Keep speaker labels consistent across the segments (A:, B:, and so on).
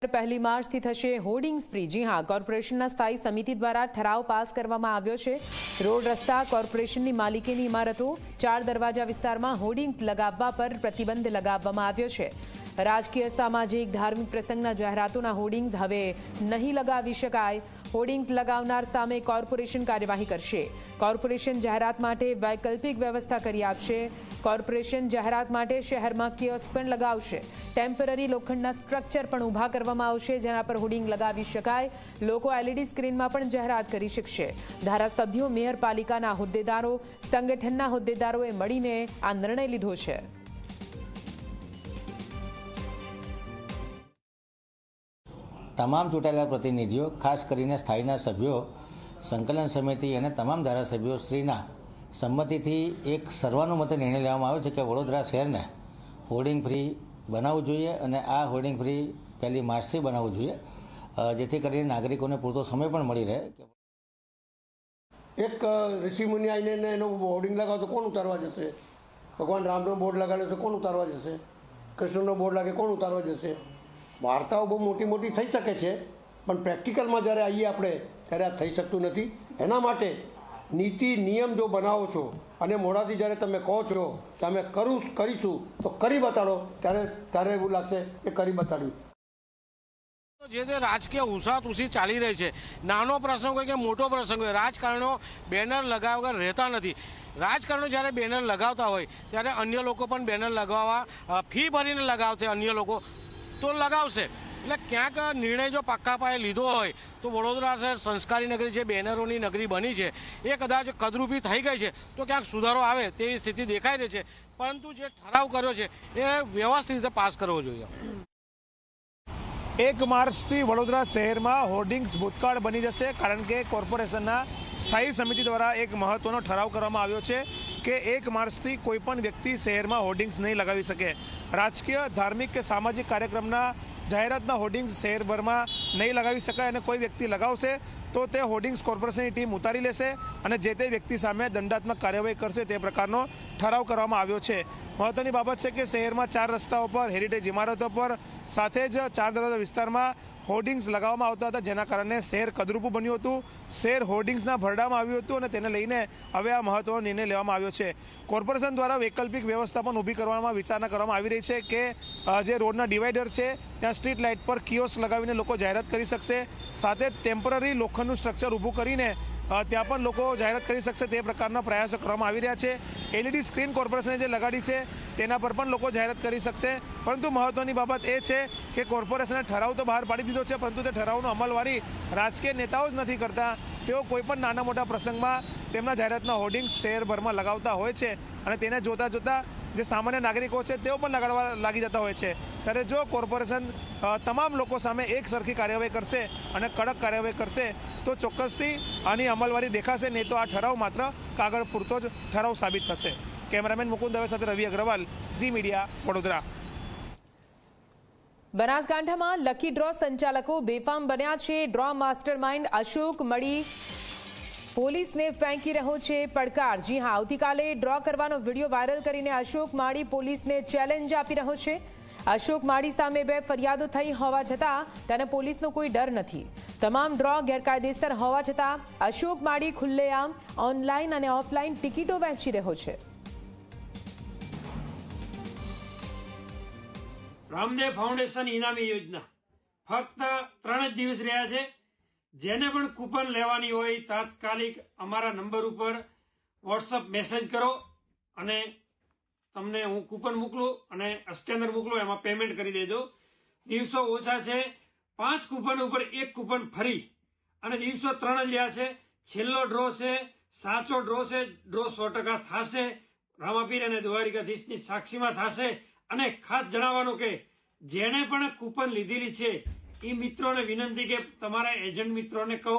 A: પહેલી માર્ચથી થશે હોર્ડિંગ્સ ફ્રી। જી હા, કોર્પોરેશનના સ્થાયી સમિતિ દ્વારા ઠરાવ પાસ કરવામાં આવ્યો છે। રોડ રસ્તા કોર્પોરેશનની માલિકીની ઇમારતો 4 દરવાજા વિસ્તારમાં હોર્ડિંગ્સ લગાવવા પર પ્રતિબંધ લગાવવામાં આવ્યો છે। રાજકીય, સામાજિક, ધાર્મિક પ્રસંગના જાહેરાતોના હોર્ડિંગ્સ હવે નહીં લગાવી શકાય। હોર્ડિંગ્સ લગાવનાર સામે કોર્પોરેશન કાર્યવાહી કરશે। કોર્પોરેશન જાહેરાત માટે વૈકલ્પિક વ્યવસ્થા કરી આપશે। કોર્પોરેશન જાહેરાત માટે શહેરમાં કિયોસ્ક પણ લગાવશે। ટેમ્પરરી લોખંડના સ્ટ્રક્ચર પણ ઊભા કરવામાં આવશે, જેના પર હોર્ડિંગ લગાવી શકાય। લોકો એલઈડી સ્ક્રીનમાં પણ જાહેરાત કરી શકશે। ધારાસભ્યો, મેયર, પાલિકાના હોદ્દેદારો, સંગઠનના હોદ્દેદારોએ મળીને આ નિર્ણય લીધો છે।
B: તમામ ચૂંટાયેલા પ્રતિનિધિઓ, ખાસ કરીને સ્થાયીના સભ્યો, સંકલન સમિતિ અને તમામ ધારાસભ્યો શ્રીના સંમતિથી એક સર્વાનુમતે નિર્ણય લેવામાં આવ્યો છે કે વડોદરા શહેરને હોર્ડિંગ ફ્રી બનાવવું જોઈએ અને આ હોર્ડિંગ ફ્રી પહેલી માર્ચથી બનાવવું જોઈએ, જેથી કરીને નાગરિકોને પૂરતો સમય પણ મળી રહે।
C: એક ઋષિમુનિ આવીને એનો હોર્ડિંગ લગાવો તો કોણ ઉતારવા જશે? ભગવાન રામનો બોર્ડ લગાડ્યો તો કોણ ઉતારવા જશે? કૃષ્ણનો બોર્ડ લાગે કોણ ઉતારવા જશે? વાર્તાઓ બહુ મોટી મોટી થઈ શકે છે, પણ પ્રેક્ટિકલમાં જ્યારે આવીએ આપણે ત્યારે આ થઈ શકતું નથી। એના માટે નીતિ નિયમ જો બનાવો છો અને મોડાથી જ્યારે તમે કહો છો કે અમે કરીશું તો કરી બતાડો, ત્યારે એવું લાગશે કે કરી બતાડ્યું।
D: જે તે રાજકીય ઉષાતુષી ચાલી રહી છે, નાનો પ્રસંગ હોય કે મોટો પ્રસંગ હોય, રાજકારણો બેનર લગાવ્યા વગર રહેતા નથી। રાજકારણો જ્યારે બેનર લગાવતા હોય ત્યારે અન્ય લોકો પણ બેનર લગાવવા ફી ભરીને લગાવશે, અન્ય લોકો તો લગાવશે। એટલે ક્યાંક નિર્ણય જો પાક્કા પાયે લીધો હોય તો વડોદરા શહેર સંસ્કારી નગરી, જે બેનરોની નગરી બની છે, એ કદાચ કદરૂપી થઈ ગઈ છે તો ક્યાંક સુધારો આવે તેવી સ્થિતિ દેખાઈ રહી છે। પરંતુ જે ઠરાવ કર્યો છે એ વ્યવસ્થિત રીતે પાસ કરવો જોઈએ।
E: 1 માર્ચથી વડોદરા શહેરમાં હોર્ડિંગ્સ ભૂતકાળ બની જશે, કારણ કે કોર્પોરેશનના સ્થાયી સમિતિ દ્વારા એક મહત્વનો ઠરાવ કરવામાં આવ્યો છે કે 1 માર્ચથી કોઈપણ વ્યક્તિ શહેરમાં હોર્ડિંગ્સ નહીં લગાવી શકે। રાજકીય, ધાર્મિક કે સામાજિક કાર્યક્રમના જાહેરાતના હોર્ડિંગ્સ શહેરભરમાં નહીં લગાવી શકાય અને કોઈ વ્યક્તિ લગાવશે તો તે હોર્ડિંગ્સ કોર્પોરેશનની ટીમ ઉતારી લેશે અને જે તે વ્યક્તિ સામે દંડાત્મક કાર્યવાહી કરશે, તે પ્રકારનો ઠરાવ કરવામાં આવ્યો છે। મહત્વની બાબત છે કે શહેરમાં 4 રસ્તાઓ પર, હેરિટેજ ઇમારતો પર, સાથે જ 4 દરવાજા વિસ્તારમાં હોર્ડિંગ્સ લગાવવામાં આવતા હતા, જેના કારણે શહેર કદરૂપું બન્યું હતું। શહેર હોર્ડિંગ્સના ભરડામાં આવ્યું હતું અને તેને લઈને હવે આ મહત્વનો નિર્ણય લેવામાં આવ્યો છે। કોર્પોરેશન દ્વારા વૈકલ્પિક વ્યવસ્થા પણ ઊભી કરવામાં વિચારણા કરવામાં આવી રહી છે કે જે રોડના ડિવાઈડર છે ત્યાં સ્ટ્રીટ લાઇટ પર કિયોસ્ક લગાવીને લોકો જાહેરાત કરી શકશે, સાથે ટેમ્પરરી લોખંડનું સ્ટ્રક્ચર ઊભું કરીને ત્યાં પણ લોકો જાહેરાત કરી શકશે, તે પ્રકારના પ્રયાસો કરવામાં આવી રહ્યા છે। એલઈડી સ્ક્રીન કોર્પોરેશને જે લગાડી છે તેના પર પણ લોકો જાહેરાત કરી શકશે। પરંતુ મહત્વની બાબત એ છે કે કોર્પોરેશને ઠરાવ તો બહાર પાડી દીધો છે, પરંતુ તે ઠરાવનો અમલવારી રાજકીય નેતાઓ જ નથી કરતા। તેઓ કોઈપણ નાના મોટા પ્રસંગમાં તેમના જાહેરાતના હોર્ડિંગ્સ શહેરભરમાં લગાવતા હોય છે અને તેને જોતા જે સામાન્ય નાગરિકો છે તેઓ પણ લગાડવા લાગી જતા હોય છે। ત્યારે જો કોર્પોરેશન તમામ લોકો સામે એક સરખી કાર્યવાહી કરશે અને કડક કાર્યવાહી કરશે તો ચોક્કસથી આની અમલવારી દેખાશે, નહીં તો આ ઠરાવ માત્ર કાગળ પૂરતો જ ઠરાવ સાબિત થશે। કેમેરામેન મુકુંદ દવે સાથે રવિ અગ્રવાલ, ઝી મીડિયા, વડોદરા।
A: બનાસકાંઠામાં લકી ડ્રો સંચાલકો બેફામ બન્યા છે। ડ્રો માસ્ટરમાઇન્ડ અશોક મળી પોલીસને ફેંકી રહ્યો છે પડકાર। જી હા, આવતીકાલે ડ્રો કરવાનો વિડીયો વાયરલ કરીને અશોક માળી પોલીસને ચેલેન્જ આપી રહ્યો છે। અશોક માળી સામે 2 ફરિયાદો થઈ હોવા છતાં તેને પોલીસનો કોઈ ડર નથી। તમામ ડ્રો ગેરકાયદેસર હોવા છતાં અશોક માળી ખુલ્લેઆમ ઓનલાઈન અને ઓફલાઈન ટિકિટો વહેંચી રહ્યો છે।
F: રામદેવ ફાઉન્ડેશન ઇનામી યોજના ફક્ત 3 જ દિવસ રહ્યા છે। જેને પણ કૂપન લેવાની હોય તાત્કાલિક અમારા નંબર ઉપર વોટ્સઅપ મેસેજ કરો અને તમને હું કૂપન મોકલું અને સ્કેનર મોકલું, એમાં પેમેન્ટ કરી દેજો। દિવસો ઓછા છે, 5 કૂપન ઉપર 1 કૂપન ફરી અને દિવસો 3 જ રહ્યા છે। છેલ્લો ડ્રો છે, સાચો ડ્રો છે, ડ્રો 100% થશે, રામાપીર અને દ્વારિકાધીશની સાક્ષીમાં થશે। અને ખાસ જણાવવાનું કે જેણે પણ કૂપન લીધેલી છે એ મિત્રોને વિનંતી કે તમારા એજન્ટ મિત્રોને કહો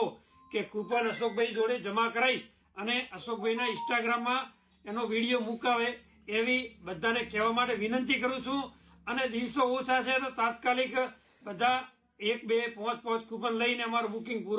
F: કે કૂપન અશોકભાઈ જોડે જમા કરાવી અને અશોકભાઈના ઇન્સ્ટાગ્રામમાં એનો વિડીયો મુકાવે, એવી બધાને કહેવા માટે વિનંતી કરું છું। અને દિવસો ઓછા છે તો તાત્કાલિક બધા 1, 2, 5 કૂપન લઈને અમારું બુકિંગ પૂરું